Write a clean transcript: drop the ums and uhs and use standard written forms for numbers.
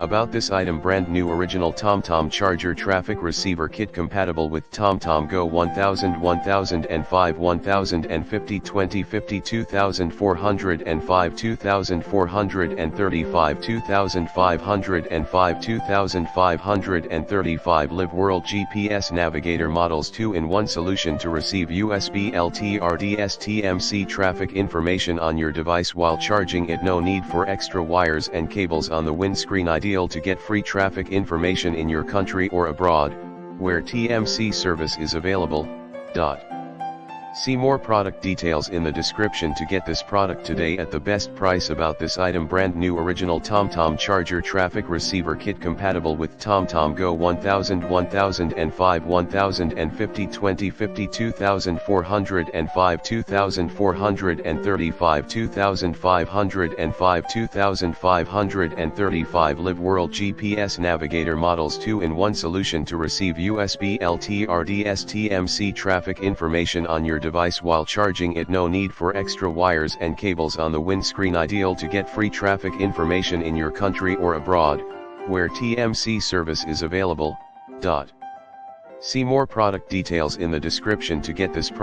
About this item: brand new original TOMTOM charger traffic receiver kit compatible with TOMTOM Go 1000, 1005, 1050, 2050, 2405, 2435, 2505, 2535. Live World GPS Navigator models 2-in-1 solution to receive USB LTRDS TMC traffic information on your device while charging it. No need for extra wires and cables on the windscreen. Ideal to get free traffic information in your country or abroad, where TMC service is available. See more product details in the description to get this product today at the best price. About this item: brand new original TOMTOM charger traffic receiver kit compatible with TOMTOM Go 1000, 1005, 1050, 2050, 2405, 2435, 2505, 2535. Live World GPS Navigator models 2-in-1 solution to receive USB LTRDS TMC traffic information on your device while charging it. No need for extra wires and cables on the windscreen. Ideal to get free traffic information in your country or abroad, where TMC service is available. See more product details in the description to get this product.